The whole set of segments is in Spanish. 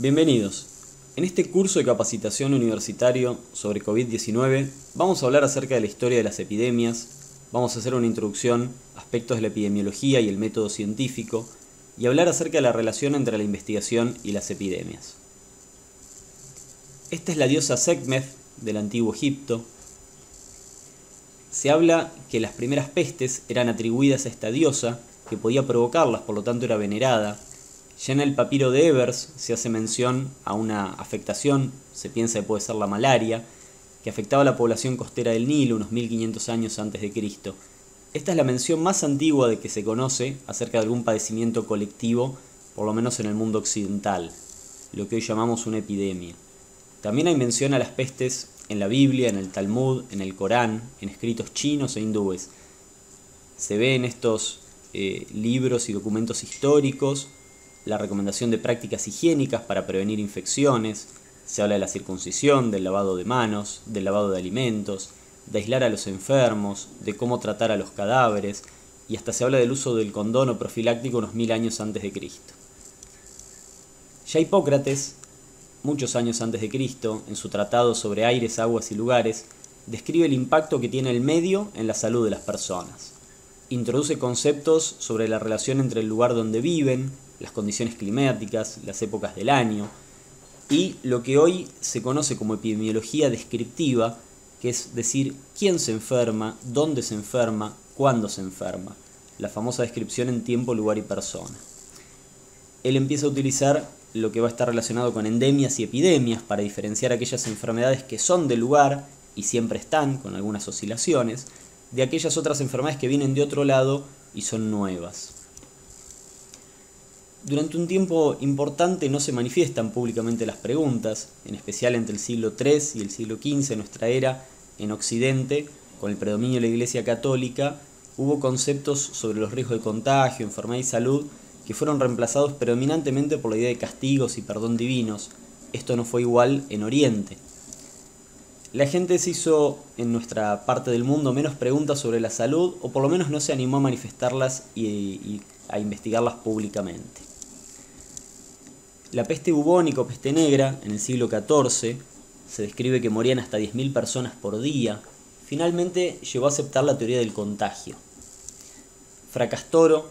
Bienvenidos. En este curso de capacitación universitario sobre COVID-19 vamos a hablar acerca de la historia de las epidemias, vamos a hacer una introducción a aspectos de la epidemiología y el método científico y hablar acerca de la relación entre la investigación y las epidemias. Esta es la diosa Sekhmet del antiguo Egipto. Se habla que las primeras pestes eran atribuidas a esta diosa, que podía provocarlas, por lo tanto era venerada. Ya en el papiro de Ebers se hace mención a una afectación, se piensa que puede ser la malaria, que afectaba a la población costera del Nilo unos 1500 años antes de Cristo. Esta es la mención más antigua de que se conoce acerca de algún padecimiento colectivo, por lo menos en el mundo occidental, lo que hoy llamamos una epidemia. También hay mención a las pestes en la Biblia, en el Talmud, en el Corán, en escritos chinos e hindúes. Se ve en estos libros y documentos históricos la recomendación de prácticas higiénicas para prevenir infecciones. Se habla de la circuncisión, del lavado de manos, del lavado de alimentos, de aislar a los enfermos, de cómo tratar a los cadáveres, y hasta se habla del uso del condón o profiláctico unos 1000 años antes de Cristo. Ya Hipócrates, muchos años antes de Cristo, en su tratado sobre aires, aguas y lugares, describe el impacto que tiene el medio en la salud de las personas. Introduce conceptos sobre la relación entre el lugar donde viven, las condiciones climáticas, las épocas del año, y lo que hoy se conoce como epidemiología descriptiva, que es decir, quién se enferma, dónde se enferma, cuándo se enferma, la famosa descripción en tiempo, lugar y persona. Él empieza a utilizar lo que va a estar relacionado con endemias y epidemias para diferenciar aquellas enfermedades que son del lugar y siempre están, con algunas oscilaciones, de aquellas otras enfermedades que vienen de otro lado y son nuevas. Durante un tiempo importante no se manifiestan públicamente las preguntas, en especial entre el siglo III y el siglo XV, nuestra era, en Occidente, con el predominio de la Iglesia Católica, hubo conceptos sobre los riesgos de contagio, enfermedad y salud que fueron reemplazados predominantemente por la idea de castigos y perdón divinos. Esto no fue igual en Oriente. La gente se hizo en nuestra parte del mundo menos preguntas sobre la salud, o por lo menos no se animó a manifestarlas y a investigarlas públicamente. La peste bubónica o peste negra, en el siglo XIV, se describe que morían hasta 10.000 personas por día. Finalmente llegó a aceptar la teoría del contagio. Fracastoro,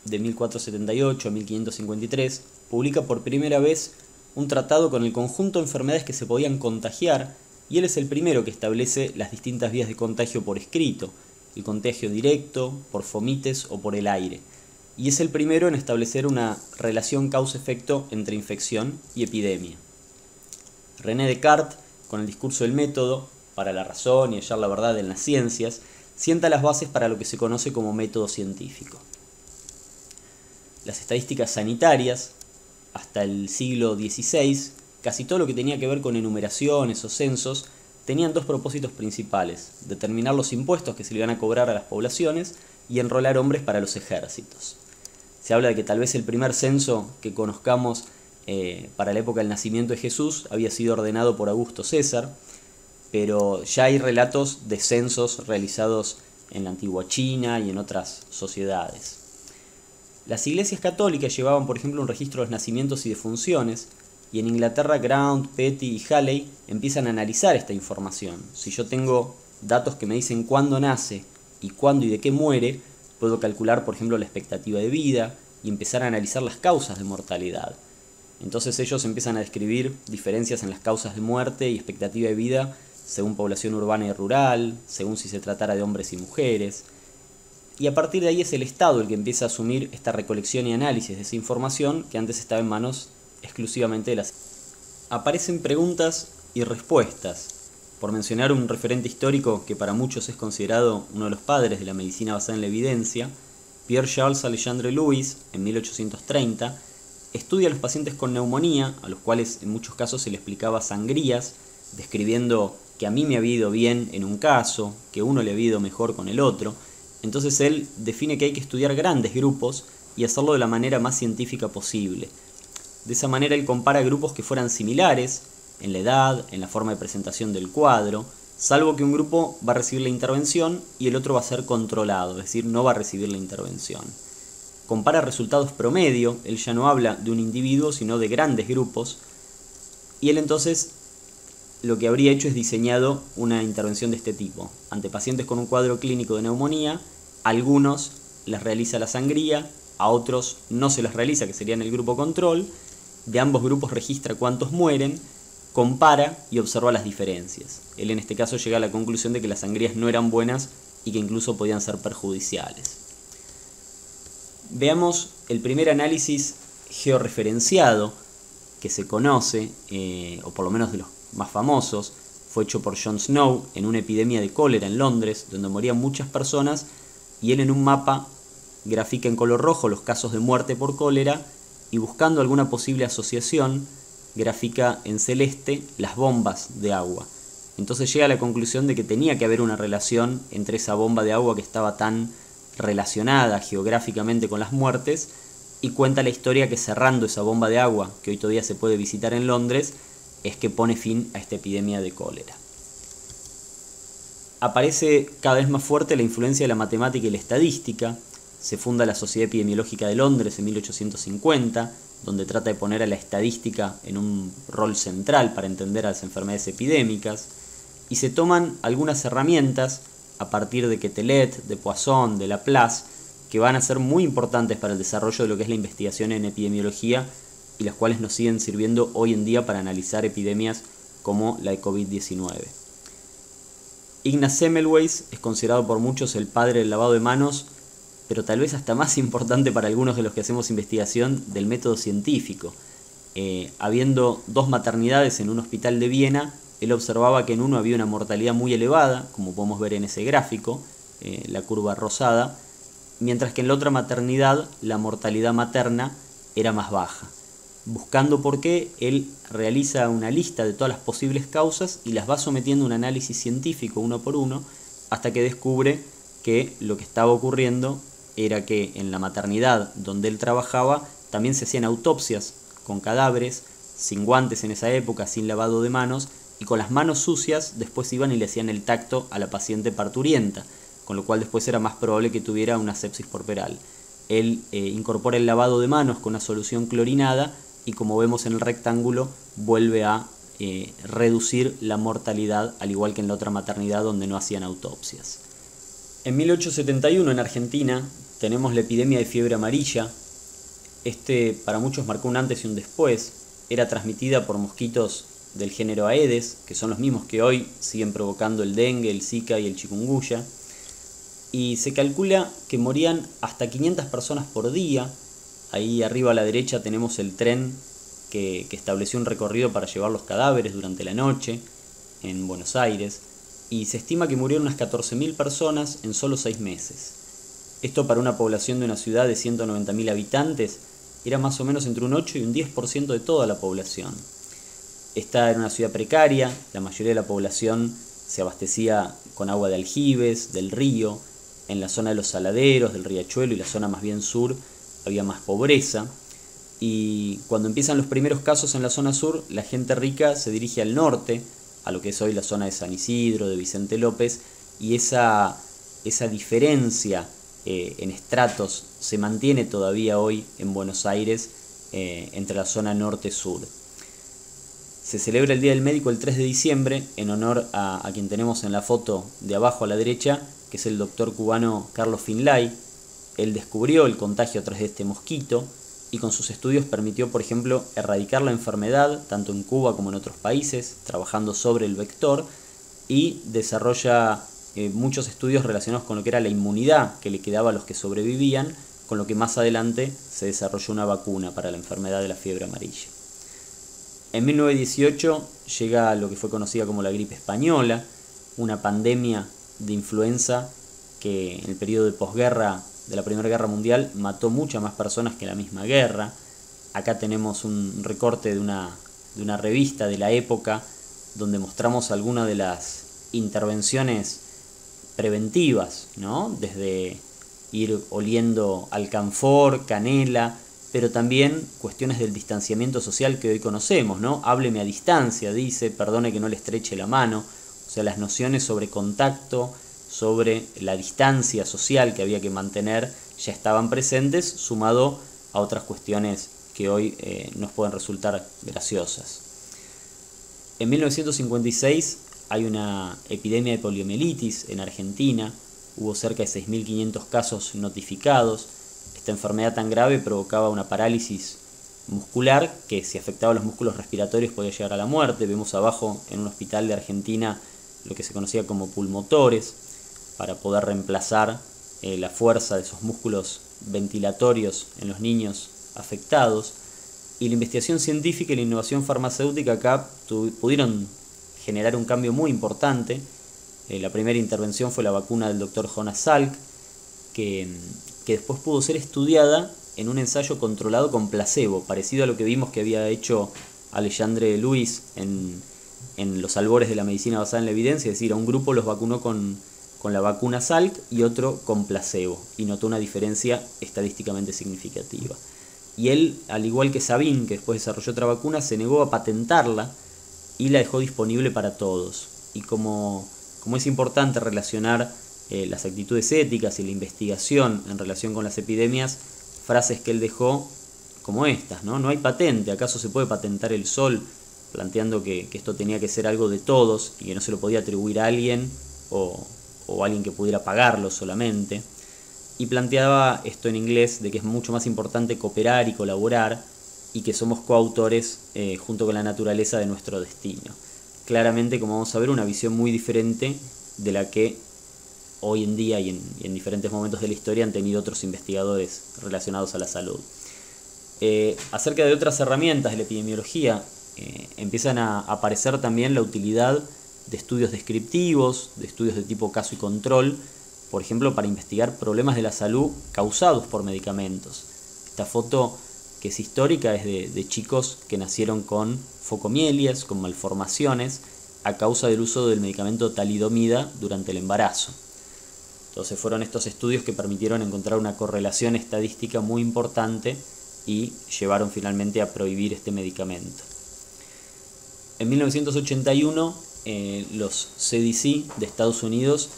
de 1478 a 1553, publica por primera vez un tratado con el conjunto de enfermedades que se podían contagiar, y él es el primero que establece las distintas vías de contagio por escrito: el contagio directo, por fomites o por el aire. Y es el primero en establecer una relación causa-efecto entre infección y epidemia. René Descartes, con el discurso del método para la razón y hallar la verdad en las ciencias, sienta las bases para lo que se conoce como método científico. Las estadísticas sanitarias, hasta el siglo XVI, casi todo lo que tenía que ver con enumeraciones o censos, tenían dos propósitos principales: determinar los impuestos que se le iban a cobrar a las poblaciones y enrolar hombres para los ejércitos. Se habla de que tal vez el primer censo que conozcamos para la época del nacimiento de Jesús había sido ordenado por Augusto César, pero ya hay relatos de censos realizados en la antigua China y en otras sociedades. Las iglesias católicas llevaban, por ejemplo, un registro de los nacimientos y defunciones, y en Inglaterra Grant, Petty y Halley empiezan a analizar esta información. Si yo tengo datos que me dicen cuándo nace y cuándo y de qué muere, puedo calcular, por ejemplo, la expectativa de vida y empezar a analizar las causas de mortalidad. Entonces ellos empiezan a describir diferencias en las causas de muerte y expectativa de vida según población urbana y rural, según si se tratara de hombres y mujeres. Y a partir de ahí es el Estado el que empieza a asumir esta recolección y análisis de esa información que antes estaba en manos exclusivamente de las... Aparecen preguntas y respuestas. Por mencionar un referente histórico que para muchos es considerado uno de los padres de la medicina basada en la evidencia, Pierre-Charles Alexandre Louis, en 1830, estudia a los pacientes con neumonía, a los cuales en muchos casos se les explicaba sangrías, describiendo que a mí me había ido bien en un caso, que a uno le había ido mejor con el otro. Entonces él define que hay que estudiar grandes grupos y hacerlo de la manera más científica posible. De esa manera él compara grupos que fueran similares en la edad, en la forma de presentación del cuadro, salvo que un grupo va a recibir la intervención y el otro va a ser controlado, es decir, no va a recibir la intervención. compara resultados promedio, él ya no habla de un individuo, sino de grandes grupos, y él entonces lo que habría hecho es diseñado una intervención de este tipo. Ante pacientes con un cuadro clínico de neumonía, a algunos les realiza la sangría, a otros no se les realiza, que serían el grupo control. De ambos grupos registra cuántos mueren, compara y observa las diferencias. Él en este caso llega a la conclusión de que las sangrías no eran buenas y que incluso podían ser perjudiciales. Veamos el primer análisis georreferenciado que se conoce, o por lo menos de los más famosos, fue hecho por John Snow en una epidemia de cólera en Londres, donde morían muchas personas, y él en un mapa grafica en color rojo los casos de muerte por cólera, y buscando alguna posible asociación, grafica en celeste las bombas de agua. Entonces llega a la conclusión de que tenía que haber una relación entre esa bomba de agua que estaba tan relacionada geográficamente con las muertes, y cuenta la historia que cerrando esa bomba de agua, que hoy todavía se puede visitar en Londres, es que pone fin a esta epidemia de cólera. Aparece cada vez más fuerte la influencia de la matemática y la estadística. Se funda la Sociedad Epidemiológica de Londres en 1850, donde trata de poner a la estadística en un rol central para entender a las enfermedades epidémicas, y se toman algunas herramientas a partir de Quetelet, de Poisson, de Laplace, que van a ser muy importantes para el desarrollo de lo que es la investigación en epidemiología y las cuales nos siguen sirviendo hoy en día para analizar epidemias como la de COVID-19. Ignaz Semmelweis es considerado por muchos el padre del lavado de manos, pero tal vez hasta más importante para algunos de los que hacemos investigación del método científico. Habiendo dos maternidades en un hospital de Viena, él observaba que en uno había una mortalidad muy elevada, como podemos ver en ese gráfico, la curva rosada, mientras que en la otra maternidad la mortalidad materna era más baja. Buscando por qué, él realiza una lista de todas las posibles causas y las va sometiendo a un análisis científico uno por uno, hasta que descubre que lo que estaba ocurriendo era que en la maternidad donde él trabajaba también se hacían autopsias con cadáveres, sin guantes en esa época, sin lavado de manos, y con las manos sucias después iban y le hacían el tacto a la paciente parturienta, con lo cual después era más probable que tuviera una sepsis puerperal. Él incorpora el lavado de manos con una solución clorinada y, como vemos en el rectángulo, vuelve a reducir la mortalidad, al igual que en la otra maternidad donde no hacían autopsias. En 1871 en Argentina tenemos la epidemia de fiebre amarilla. Para muchos marcó un antes y un después. Era transmitida por mosquitos del género Aedes, que son los mismos que hoy siguen provocando el dengue, el zika y el chikungunya. Y se calcula que morían hasta 500 personas por día. Ahí arriba a la derecha tenemos el tren que estableció un recorrido para llevar los cadáveres durante la noche en Buenos Aires. Y se estima que murieron unas 14.000 personas en solo 6 meses. Esto para una población de una ciudad de 190.000 habitantes era más o menos entre un 8 y un 10% de toda la población. Esta era una ciudad precaria, la mayoría de la población se abastecía con agua de aljibes, del río. En la zona de los saladeros, del riachuelo y la zona más bien sur había más pobreza. Y cuando empiezan los primeros casos en la zona sur, la gente rica se dirige al norte, a lo que es hoy la zona de San Isidro, de Vicente López, y esa diferencia en estratos se mantiene todavía hoy en Buenos Aires entre la zona norte-sur. Se celebra el Día del Médico el 3 de diciembre en honor a quien tenemos en la foto de abajo a la derecha, que es el doctor cubano Carlos Finlay. Él descubrió el contagio a través de este mosquito y con sus estudios permitió, por ejemplo, erradicar la enfermedad tanto en Cuba como en otros países, trabajando sobre el vector, y desarrolla muchos estudios relacionados con lo que era la inmunidad que le quedaba a los que sobrevivían, con lo que más adelante se desarrolló una vacuna para la enfermedad de la fiebre amarilla. En 1918 llega lo que fue conocida como la gripe española, una pandemia de influenza que en el periodo de posguerra de la Primera Guerra Mundial mató muchas más personas que la misma guerra. Acá tenemos un recorte de una revista de la época donde mostramos algunas de las intervenciones preventivas, ¿no? Desde ir oliendo alcanfor, canela, pero también cuestiones del distanciamiento social que hoy conocemos, ¿no? Hábleme a distancia, dice, perdone que no le estreche la mano. O sea, las nociones sobre contacto, sobre la distancia social que había que mantener ya estaban presentes, sumado a otras cuestiones que hoy nos pueden resultar graciosas. En 1956 hay una epidemia de poliomielitis en Argentina, hubo cerca de 6.500 casos notificados. Esta enfermedad tan grave provocaba una parálisis muscular que, si afectaba los músculos respiratorios, podía llegar a la muerte. Vemos abajo en un hospital de Argentina lo que se conocía como pulmotores, para poder reemplazar la fuerza de esos músculos ventilatorios en los niños afectados. Y la investigación científica y la innovación farmacéutica acá pudieron generar un cambio muy importante. La primera intervención fue la vacuna del Dr. Jonas Salk, que después pudo ser estudiada en un ensayo controlado con placebo, parecido a lo que vimos que había hecho Alexandre Luis en los albores de la medicina basada en la evidencia, es decir, a un grupo los vacunó con la vacuna Salk y otro con placebo, y notó una diferencia estadísticamente significativa. Y él, al igual que Sabin, que después desarrolló otra vacuna, se negó a patentarla y la dejó disponible para todos. Y como es importante relacionar las actitudes éticas y la investigación en relación con las epidemias, frases que él dejó como estas, ¿no? No hay patente, ¿acaso se puede patentar el sol? Planteando que esto tenía que ser algo de todos y que no se lo podía atribuir a alguien o alguien que pudiera pagarlo solamente. Y planteaba esto en inglés, de que es mucho más importante cooperar y colaborar, y que somos coautores junto con la naturaleza de nuestro destino. Claramente, como vamos a ver, una visión muy diferente de la que hoy en día y en diferentes momentos de la historia han tenido otros investigadores relacionados a la salud. Acerca de otras herramientas de la epidemiología, empiezan a aparecer también la utilidad de estudios descriptivos, de estudios de tipo caso y control, por ejemplo, para investigar problemas de la salud causados por medicamentos. Esta foto, que es histórica, es de chicos que nacieron con focomielias, con malformaciones, a causa del uso del medicamento talidomida durante el embarazo. Entonces fueron estos estudios que permitieron encontrar una correlación estadística muy importante y llevaron finalmente a prohibir este medicamento. En 1981, los CDC de Estados Unidos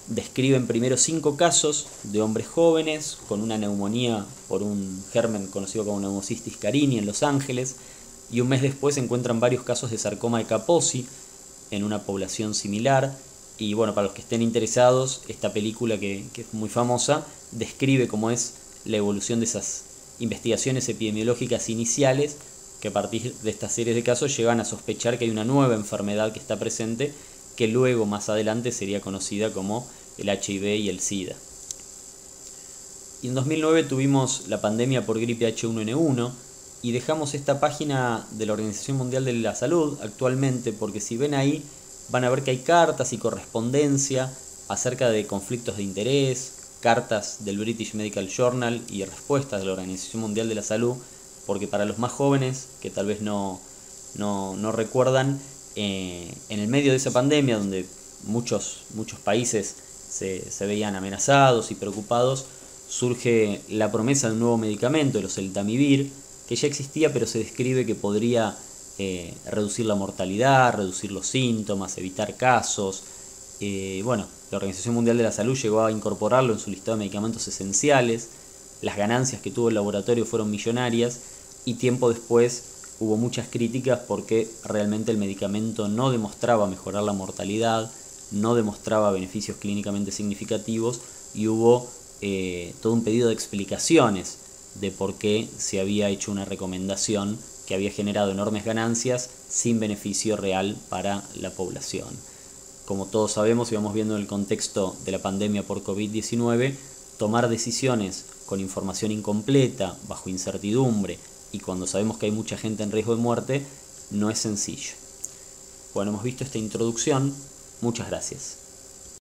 describen primero 5 casos de hombres jóvenes con una neumonía por un germen conocido como Pneumocystis carini en Los Ángeles, y un mes después encuentran varios casos de sarcoma de Kaposi en una población similar. Y bueno, para los que estén interesados, esta película que es muy famosa describe cómo es la evolución de esas investigaciones epidemiológicas iniciales, que a partir de estas series de casos llegan a sospechar que hay una nueva enfermedad que está presente, que luego más adelante sería conocida como el HIV y el SIDA. Y en 2009 tuvimos la pandemia por gripe H1N1 y dejamos esta página de la Organización Mundial de la Salud actualmente, porque si ven ahí van a ver que hay cartas y correspondencia acerca de conflictos de interés, cartas del British Medical Journal y respuestas de la Organización Mundial de la Salud, porque para los más jóvenes que tal vez no recuerdan, en el medio de esa pandemia, donde muchos países se veían amenazados y preocupados, surge la promesa de un nuevo medicamento, el oseltamivir, que ya existía, pero se describe que podría reducir la mortalidad, reducir los síntomas, evitar casos. Bueno, la Organización Mundial de la Salud llegó a incorporarlo en su listado de medicamentos esenciales. Las ganancias que tuvo el laboratorio fueron millonarias, y tiempo después hubo muchas críticas porque realmente el medicamento no demostraba mejorar la mortalidad, no demostraba beneficios clínicamente significativos, y hubo todo un pedido de explicaciones de por qué se había hecho una recomendación que había generado enormes ganancias sin beneficio real para la población. Como todos sabemos y vamos viendo en el contexto de la pandemia por COVID-19, tomar decisiones con información incompleta, bajo incertidumbre, y cuando sabemos que hay mucha gente en riesgo de muerte, no es sencillo. Bueno, hemos visto esta introducción. Muchas gracias.